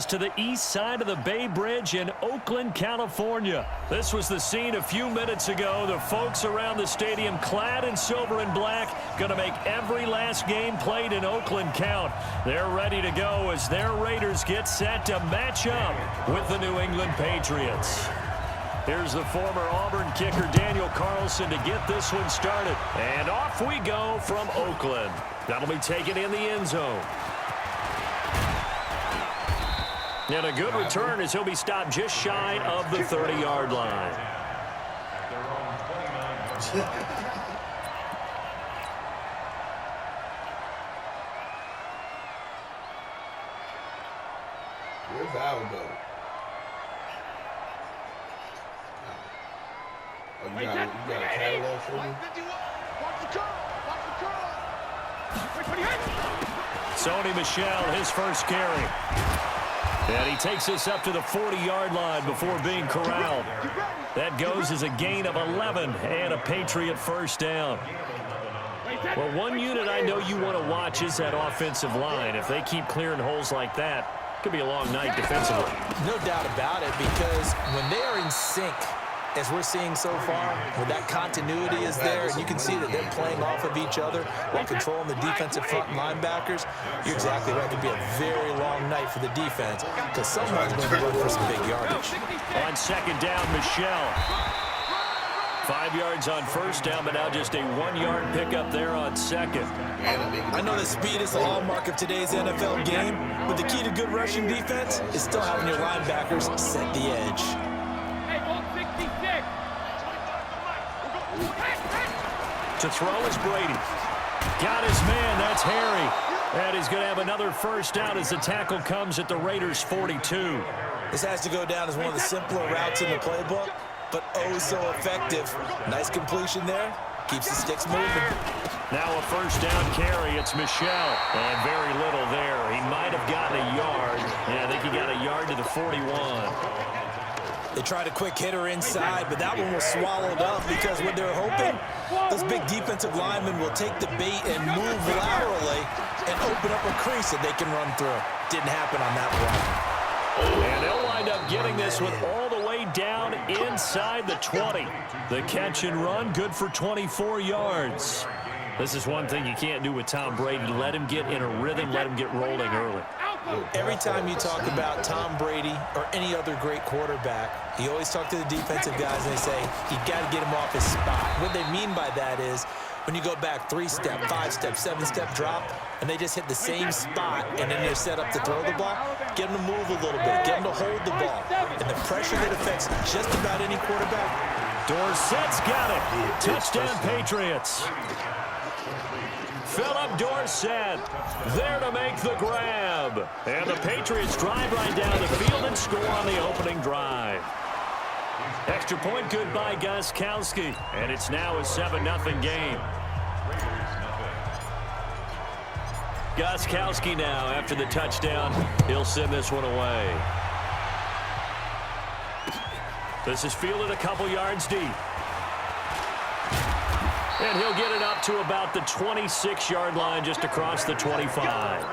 us to the east side of the Bay Bridge in Oakland, California. This was the scene a few minutes ago. The folks around the stadium clad in silver and black going to make every last game played in Oakland count. They're ready to go as their Raiders get set to match up with the New England Patriots. Here's the former Auburn kicker Daniel Carlson to get this one started. And off we go from Oakland. That'll be taken in the end zone. And a good return as he'll be stopped just shy of the 30-yard line. Where's Aldo? Oh, you got a catalog for me? Sony Michel, his first carry. And he takes this up to the 40-yard line before being corralled. That goes as a gain of 11 and a Patriot first down. Well, one unit I know you want to watch is that offensive line. If they keep clearing holes like that, it could be a long night defensively. No doubt about it, because when they are in sync, as we're seeing so far, where that continuity is there, and you can see that they're playing off of each other while controlling the defensive front linebackers, you're exactly right. It could be a very long night for the defense because someone's going to run for some big yardage. On second down, Michel. 5 yards on first down, but now just a 1-yard pickup there on second. I know that speed is the hallmark of today's NFL game, but the key to good rushing defense is still having your linebackers set the edge. To throw is Brady. Got his man, that's Harry. And he's going to have another first down as the tackle comes at the Raiders' 42. This has to go down as one of the simpler routes in the playbook, but oh so effective. Nice completion there. Keeps the sticks moving. Now a first down carry. It's Michel. And very little there. He might have gotten a yard. Yeah, I think he got a yard to the 41. They tried a quick hitter inside, but that one was swallowed up because what they're hoping, those big defensive linemen will take the bait and move laterally and open up a crease that they can run through. Didn't happen on that play. And they'll wind up getting this one all the way down inside the 20. The catch and run, good for 24 yards. This is one thing you can't do with Tom Brady. Let him get in a rhythm, let him get rolling early. Every time you talk about Tom Brady or any other great quarterback, you always talk to the defensive guys and they say, you got to get him off his spot. What they mean by that is when you go back 3-step, 5-step, 7-step drop, and they just hit the same spot and then they're set up to throw the ball, get them to move a little bit, get them to hold the ball. And the pressure that affects just about any quarterback. Dorsett's got it. Touchdown Patriots. Philip Dorsett there to make the grab. And the Patriots drive right down the field and score on the opening drive. Extra point good by Gostkowski. And it's now a 7-0 game. Gostkowski now after the touchdown. He'll send this one away. This is fielded a couple yards deep. And he'll get it up to about the 26-yard line just across the 25.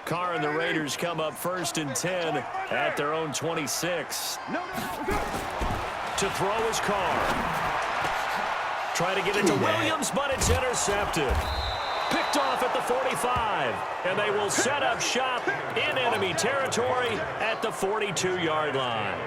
Carr and the Raiders come up 1st and 10 at their own 26. To throw is Carr. Try to get it to Williams, but it's intercepted. Picked off at the 45. And they will set up shop in enemy territory at the 42-yard line.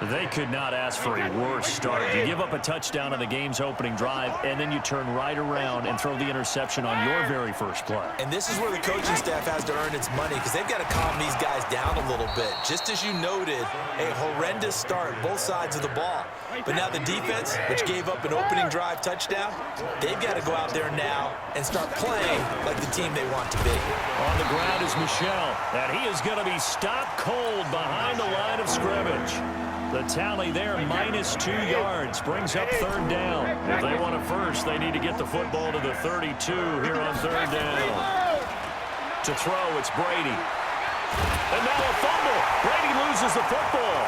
They could not ask for a worse start. You give up a touchdown on the game's opening drive, and then you turn right around and throw the interception on your very first play. And this is where the coaching staff has to earn its money because they've got to calm these guys down a little bit. Just as you noted, a horrendous start, both sides of the ball. But now the defense, which gave up an opening drive touchdown, they've got to go out there now and start playing like the team they want to be. On the ground is Michel, and he is going to be stopped cold behind the line of scrimmage. The tally there, -2 yards, brings up third down. If they want it first, they need to get the football to the 32 here on third down. To throw, it's Brady. And now a fumble. Brady loses the football.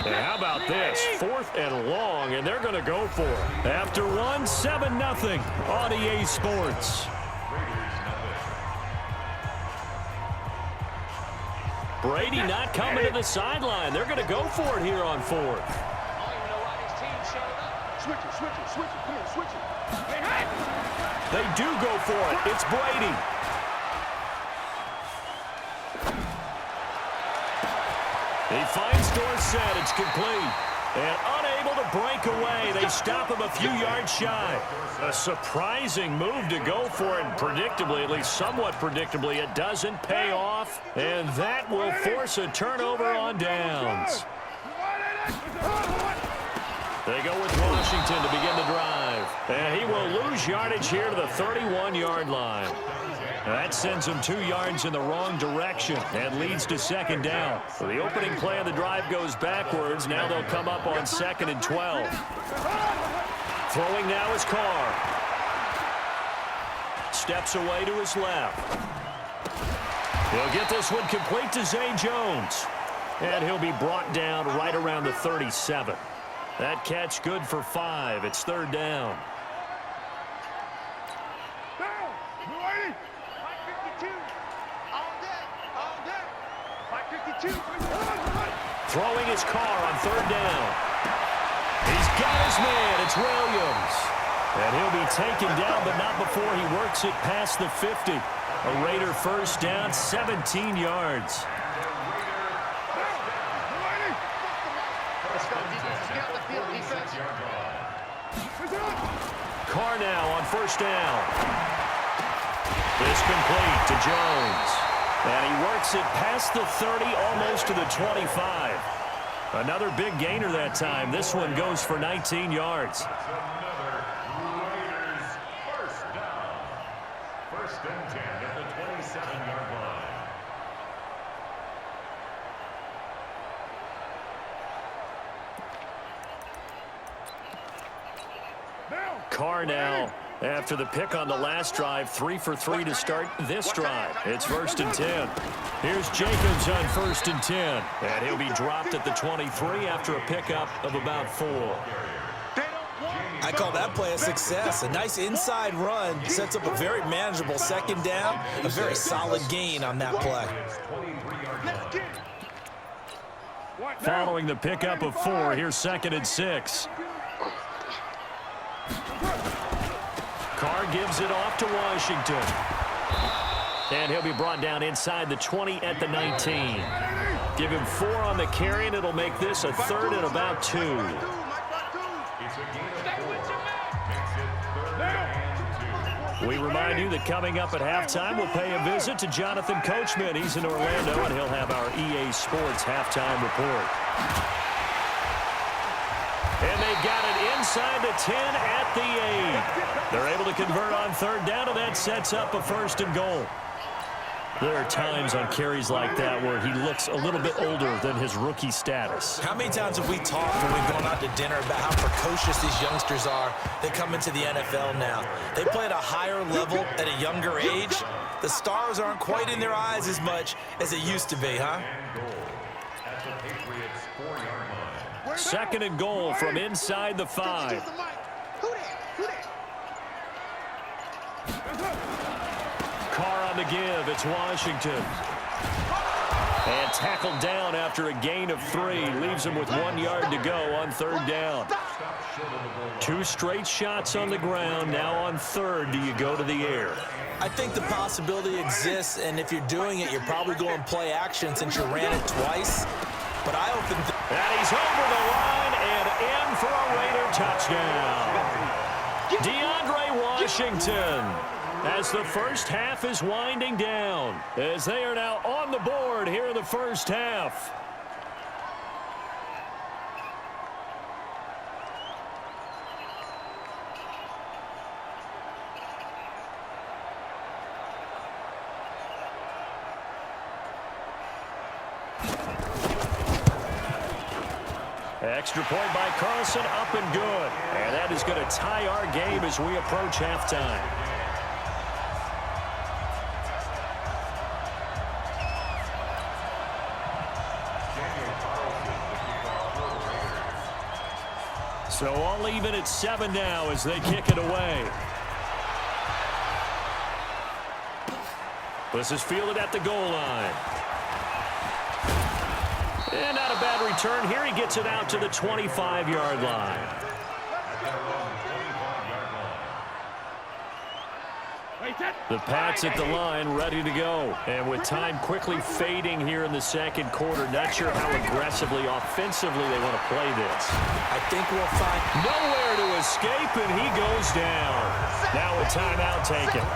And how about this? 4th and long, and they're going to go for it. After one, 7-0 on EA Sports. Brady not coming to the sideline. They're going to go for it here on 4th. They do go for it. It's Brady. He finds Dorsett. It's complete. And unable to break away. They stop him a few yards shy. A surprising move to go for it. Predictably, at least somewhat predictably, it doesn't pay off. And that will force a turnover on downs. They go with Washington to begin the drive. And he will lose yardage here to the 31-yard line. That sends him 2 yards in the wrong direction and leads to second down. So the opening play of the drive goes backwards. Now they'll come up on 2nd and 12. Throwing now is Carr. Steps away to his left. He'll get this one complete to Zay Jones. And he'll be brought down right around the 37. That catch good for 5. It's third down. Throwing his Carr on third down. He's got his man. It's Williams. And he'll be taken down, but not before he works it past the 50. A Raider first down, 17 yards. Carr now on first down. It's complete to Jones. And he works it past the 30, almost to the 25. Another big gainer that time. This one goes for 19 yards. First and 10 at the 27-yard line. Carr now, after the pick on the last drive, 3 for 3 to start this drive. It's first and 10. Here's Jacobs on first and 10. And he'll be dropped at the 23 after a pickup of about 4. I call that play a success. A nice inside run sets up a very manageable second down. A very solid gain on that play. Following the pickup of 4, here's 2nd and 6. Carr gives it off to Washington. And he'll be brought down inside the 20 at the 19. Give him 4 on the carry, and it'll make this a third and about 2. We remind you that coming up at halftime, we'll pay a visit to Jonathan Coachman. He's in Orlando, and he'll have our EA Sports halftime report. And they got it inside the 10 at the 8. They're able to convert on third down, and that sets up a first and goal. There are times on carries like that where he looks a little bit older than his rookie status. How many times have we talked when we've gone out to dinner about how precocious these youngsters are that come into the NFL now? They play at a higher level at a younger age. The stars aren't quite in their eyes as much as it used to be, huh? 2nd and goal from inside the 5. Carr on the give. It's Washington. And tackled down after a gain of 3. Leaves him with 1 yard to go on third down. 2 straight shots on the ground. Now on third, do you go to the air? I think the possibility exists, and if you're doing it, you're probably going play action since you ran it twice. But I often think... And he's over the line and in for a Raider touchdown. DeAndre Washington, as the first half is winding down, as they are now on the board here in the first half. Extra point by Carlson, up and good. And that is going to tie our game as we approach halftime. So all even at 7 now as they kick it away. This is fielded at the goal line. And not a bad return here. He gets it out to the 25-yard line. The Pats at the line, ready to go. And with time quickly fading here in the second quarter, not sure how aggressively, offensively they want to play this. I think we'll find nowhere to escape, and he goes down. Now a timeout taken.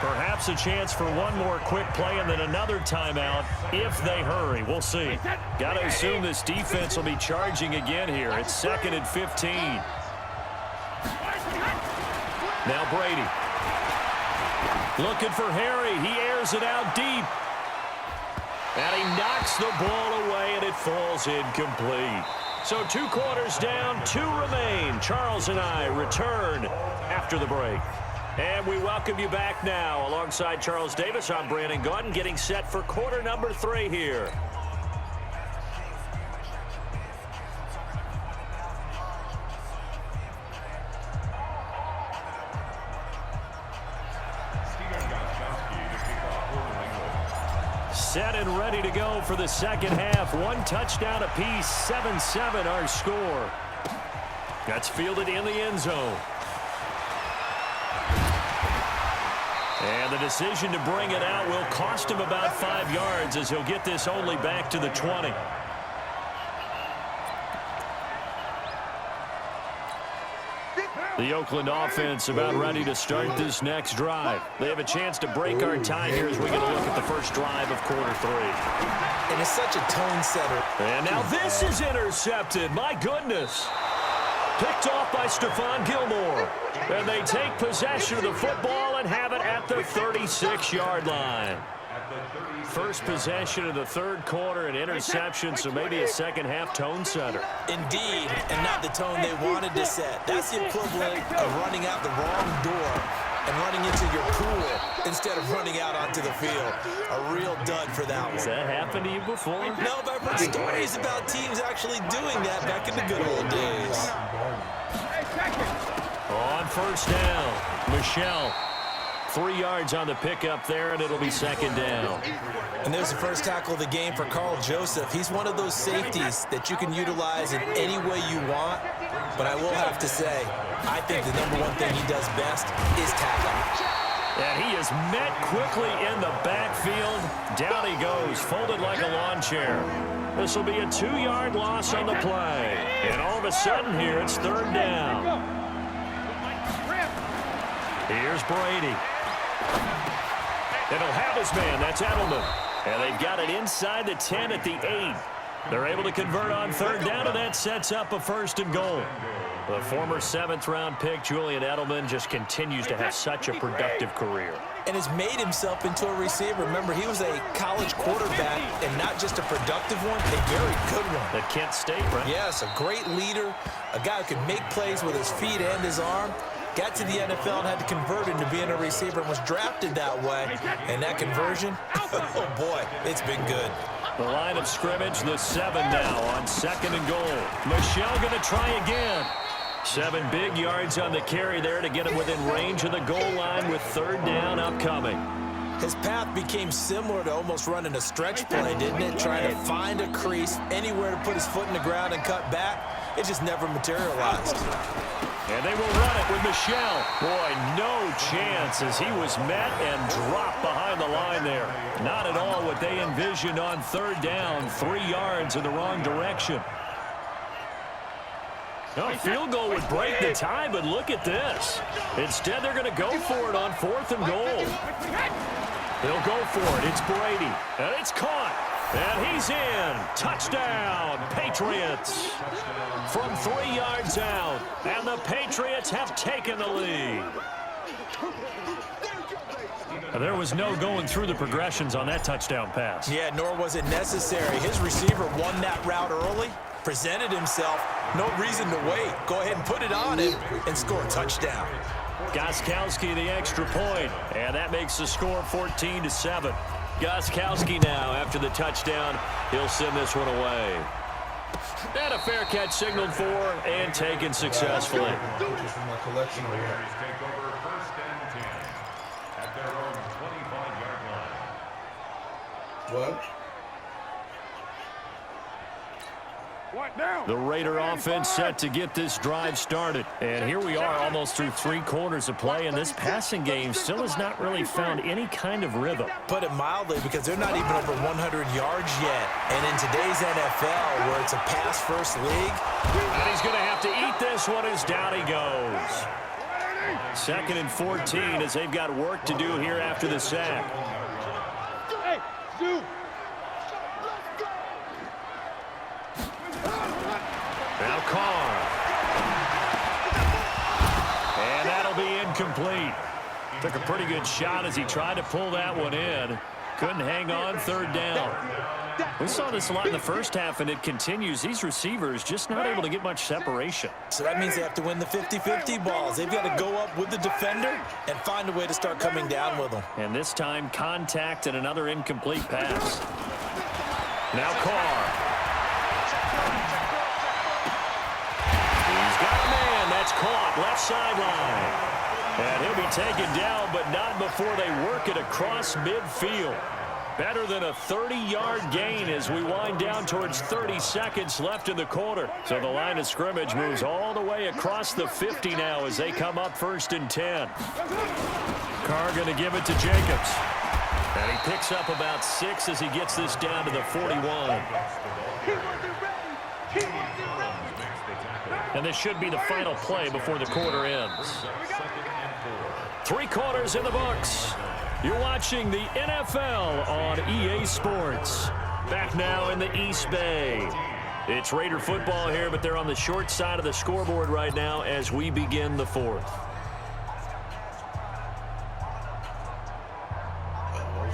Perhaps a chance for one more quick play and then another timeout if they hurry. We'll see. Got to assume this defense will be charging again here. It's 2nd and 15. Now Brady. Looking for Harry. He airs it out deep. And he knocks the ball away, and it falls incomplete. So 2 quarters down, 2 remain. Charles and I return after the break. And we welcome you back now. Alongside Charles Davis, I'm Brandon Gaudin, getting set for quarter number 3 here. Set and ready to go for the second half. 1 touchdown apiece, 7-7 our score. That's fielded in the end zone. And the decision to bring it out will cost him about 5 yards as he'll get this only back to the 20. The Oakland offense about ready to start this next drive. They have a chance to break our tie here as we get a look at the first drive of quarter 3. And it's such a tone setter. And now this is intercepted. My goodness. Picked off by Stephon Gilmore. And they take possession of the football and have it at the 36-yard line. First possession of the third quarter, an interception, so maybe a second-half tone setter. Indeed, and not the tone they wanted to set. That's the equivalent of running out the wrong door and running into your pool instead of running out onto the field. A real dud for that one. Has that happened to you before? No, but I've heard stories about teams actually doing that back in the good old days. On first down, Michelle. 3 yards on the pickup there, and it'll be second down. And there's the first tackle of the game for Carl Joseph. He's one of those safeties that you can utilize in any way you want. But I will have to say, I think the number one thing he does best is tackle. And he is met quickly in the backfield. Down he goes, folded like a lawn chair. This will be a 2-yard loss on the play. And all of a sudden here, it's third down. Here's Brady. It'll have his man. That's Edelman. And they've got it inside the 10 at the 8. They're able to convert on third down, and that sets up a first and goal. The former 7th-round pick, Julian Edelman, just continues to have such a productive career. And has made himself into a receiver. Remember, he was a college quarterback, and not just a productive one, a very good one. At Kent State, right? Yes, a great leader, a guy who can make plays with his feet and his arm. Got to the NFL and had to convert into being a receiver and was drafted that way. And that conversion, oh boy, it's been good. The line of scrimmage, the 7 now on second and goal. Michelle going to try again. 7 big yards on the carry there to get him within range of the goal line with third down upcoming. His path became similar to almost running a stretch play, didn't it? Trying to find a crease, anywhere to put his foot in the ground and cut back. it just never materialized. And they will run it with Michelle. Boy, no chance as he was met and dropped behind the line there. Not at all what they envisioned on third down. 3 yards in the wrong direction. A field goal would break the tie, but look at this. Instead, they're going to go for it on 4th and goal. They'll go for it. It's Brady. And it's caught. And he's in. Touchdown, Patriots. From 3 yards out. And the Patriots have taken the lead. There was no going through the progressions on that touchdown pass. Yeah, nor was it necessary. His receiver won that route early, presented himself. No reason to wait. Go ahead and put it on him and score a touchdown. Gostkowski the extra point, and that makes the score 14-7. Gostkowski now, after the touchdown, he'll send this one away. And a fair catch signaled for and taken successfully. From my collection of Raiders take over 1st and 10 at their own 25-yard line. what? What now? The Raider offense set to get this drive started. And here we are almost through 3 quarters of play, and this passing game still has not really found any kind of rhythm. Put it mildly, because they're not even over 100 yards yet. And in today's NFL, where it's a pass-first league, And he's going to have to eat this one as down he goes. 2nd and 14 as they've got work to do here after the sack. Hey, dude. Now Carr. And that'll be incomplete. Took a pretty good shot as he tried to pull that one in. Couldn't hang on 3rd down. We saw this a lot in the first half, and it continues. These receivers just not able to get much separation. so that means they have to win the 50-50 balls. They've got to go up with the defender and find a way to start coming down with them. And this time, contact and another incomplete pass. Now Carr. He's got a man. That's caught. Left sideline. And he'll be taken down, but not before they work it across midfield. Better than a 30-yard gain as we wind down towards 30 seconds left in the quarter. So the line of scrimmage moves all the way across the 50 now as they come up 1st and 10. Carr going to give it to Jacobs. And he picks up about 6 as he gets this down to the 41. And this should be the final play before the quarter ends. 3 quarters in the books. You're watching the NFL on EA Sports. Back now in the East Bay. It's Raider football here, but they're on the short side of the scoreboard right now as we begin the 4th. Oh,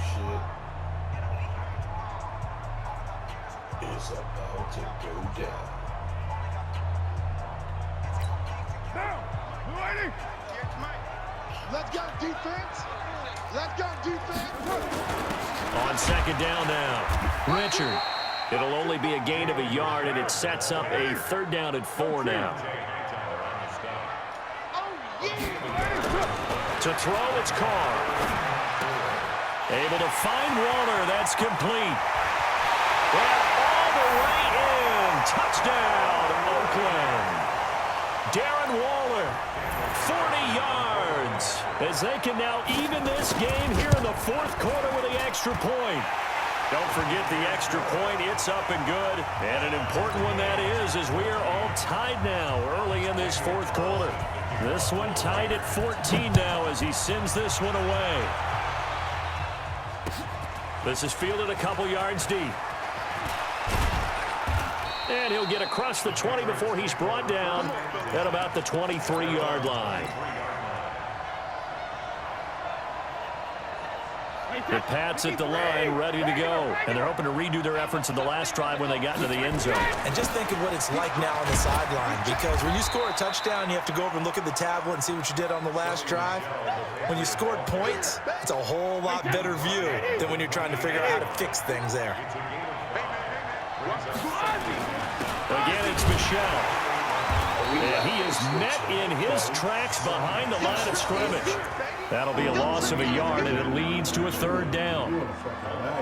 shit. It's about to go down. Now, ready? Let's go, defense. Let's go, defense. On 2nd down now. Richard. It'll only be a gain of a yard, and it sets up a 3rd down and 4 now. To throw, it's Carr. Able to find Waller. That's complete. And all the way in. Touchdown, Oakland. Darren Waller, 40 yards. As they can now even this game here in the 4th quarter with the extra point. Don't forget the extra point. It's up and good. And an important one that is, as we are all tied now early in this 4th quarter. This one tied at 14 now as he sends this one away. This is fielded a couple yards deep. And he'll get across the 20 before he's brought down at about the 23-yard line. The Pats at the line, ready to go. And they're hoping to redo their efforts in the last drive when they got into the end zone. And just think of what it's like now on the sideline, because when you score a touchdown, you have to go over and look at the tablet and see what you did on the last drive. When you scored points, it's a whole lot better view than when you're trying to figure out how to fix things there. Again, it's Michelle. And he is met in his tracks behind the line of scrimmage. That'll be a loss of a yard, and it leads to a third down.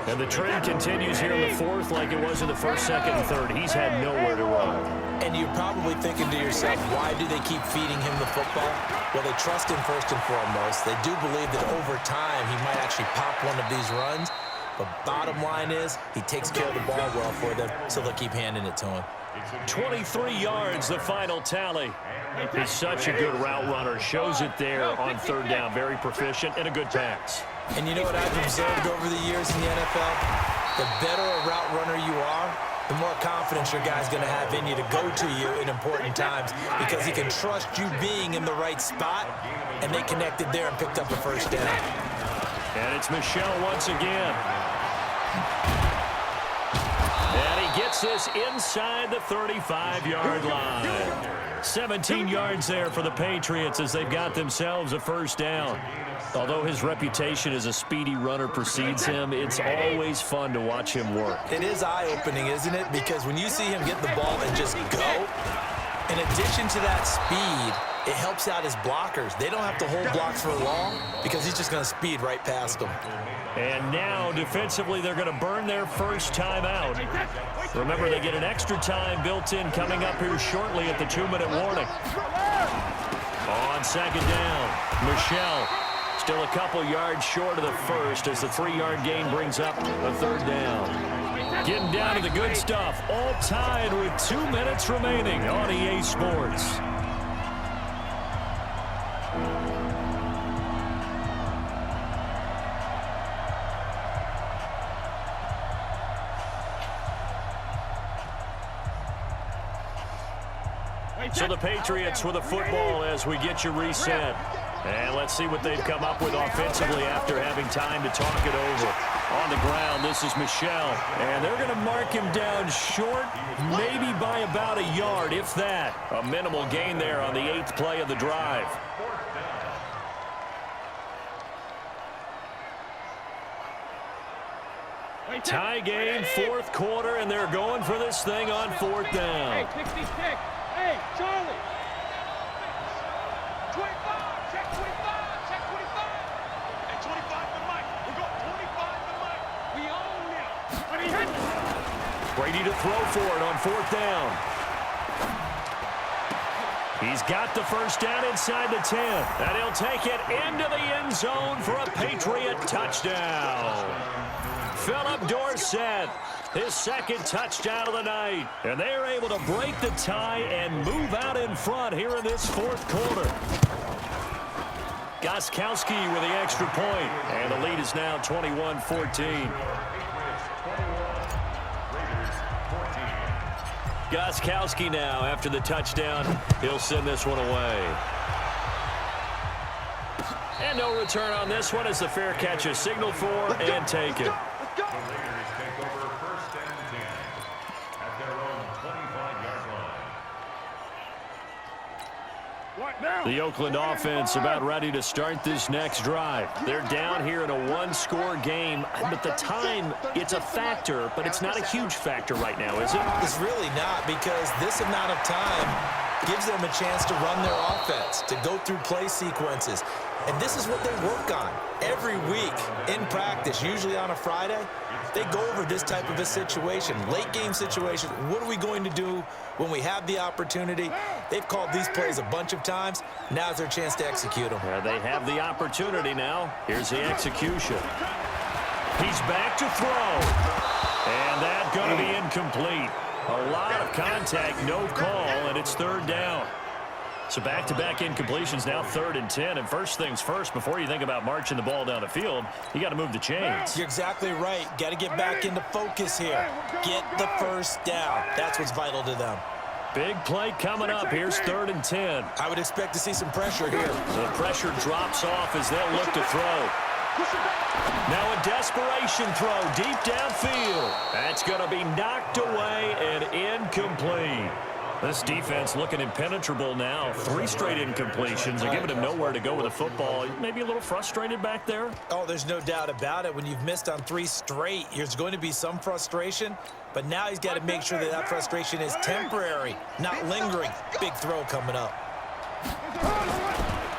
And the trend continues here in the fourth like it was in the first, second, and third. He's had nowhere to run. And you're probably thinking to yourself, why do they keep feeding him the football? Well, they trust him first and foremost. They do believe that over time he might actually pop one of these runs. But bottom line is he takes care of the ball well for them, so they'll keep handing it to him. 23 yards, the final tally. He's such a good route runner. Shows it there on third down. Very proficient and a good pass. And you know what I've observed over the years in the NFL? The better a route runner you are, the more confidence your guy's going to have in you to go to you in important times because he can trust you being in the right spot, and they connected there and picked up a first down. And it's Michel once again. And he gets this inside the 35-yard line. 17 yards there for the Patriots as they've got themselves a first down. Although his reputation as a speedy runner precedes him, it's always fun to watch him work. It is eye-opening, isn't it? Because when you see him get the ball and just go, in addition to that speed, it helps out his blockers. They don't have to hold blocks for long because he's just going to speed right past them. And now, defensively, they're going to burn their first time out. Remember, they get an extra time built in coming up here shortly at the 2-minute warning. On second down, Michel still a couple yards short of the first as the 3-yard gain brings up a third down. Getting down to the good stuff, all tied with 2 minutes remaining on EA Sports. So the Patriots with a football as we get you reset. And let's see what they've come up with offensively after having time to talk it over. On the ground, this is Michel. And they're going to mark him down short, maybe by about a yard, if that. A minimal gain there on the 8th play of the drive. Tie game, fourth quarter, and they're going for this thing on fourth down. Hey, 66. Hey, Charlie. 25. Check 25. Check 25. Hey, 25 for Mike. We got 25 for Mike. We own now. Brady to throw for it on fourth down. He's got the first down inside the 10. And he'll take it into the end zone for a Patriot touchdown. Philip Dorsett, his second touchdown of the night. And they are able to break the tie and move out in front here in this fourth quarter. Gostkowski with the extra point. And the lead is now 21-14. Gostkowski now after the touchdown. He'll send this one away. And no return on this one as the fair catch is signaled for and taken. The Oakland offense about ready to start this next drive. They're down here in a one-score game, but the time, it's a factor, but it's not a huge factor right now, is it? It's really not, because this amount of time gives them a chance to run their offense, to go through play sequences. And this is what they work on every week in practice, usually on a Friday. They go over this type of a situation, late game situation. What are we going to do when we have the opportunity? They've called these plays a bunch of times. Now's their chance to execute them. Yeah, they have the opportunity now. Here's the execution. He's back to throw. And that's going to be incomplete. A lot of contact, no call, and it's third down. So back-to-back incompletions, now 3rd and 10. And first things first, before you think about marching the ball down the field, you got to move the chains. You're exactly right. Got to get back into focus here. Get the first down. That's what's vital to them. Big play coming up. Here's 3rd and 10. I would expect to see some pressure here. The pressure drops off as they'll look to throw. Now a desperation throw deep downfield. That's going to be knocked away and incomplete. This defense looking impenetrable now. 3 straight incompletions. They're giving him nowhere to go with the football. Maybe a little frustrated back there? Oh, there's no doubt about it. When you've missed on 3 straight, there's going to be some frustration. But now he's got to make sure that that frustration is temporary, not lingering. Big throw coming up.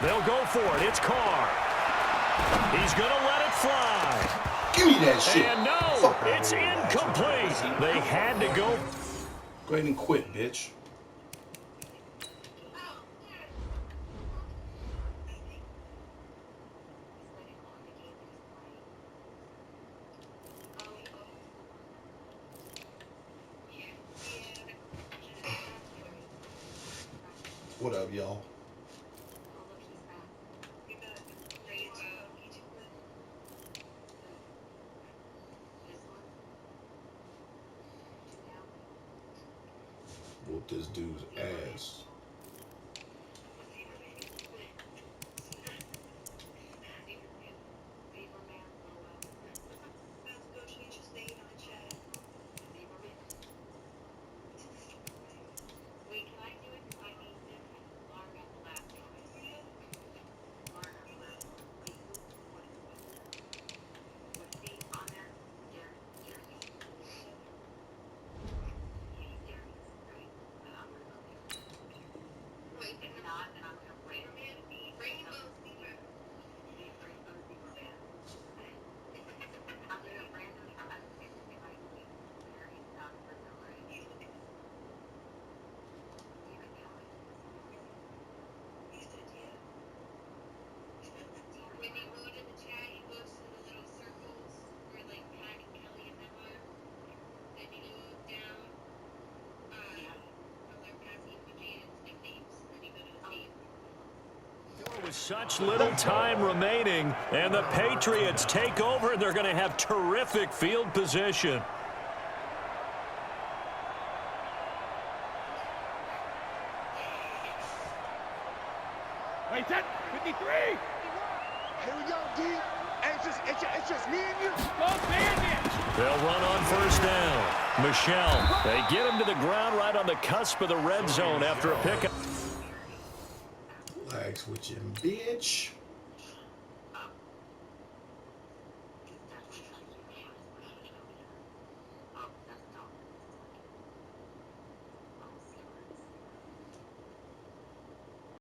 They'll go for it. It's Carr. He's going to let it fly. Give me that shit. And no, it's incomplete. They had to go. Go ahead and quit, bitch. What up, y'all? Whoop this dude's ass. With such little time remaining, and the Patriots take over, and they're going to have terrific field position. Wait, that 53. Here we go, D. It's just me and you. Go Bandits. They'll run on first down. Michelle, they get him to the ground right on the cusp of the red zone after a pickup. Relax with you, bitch.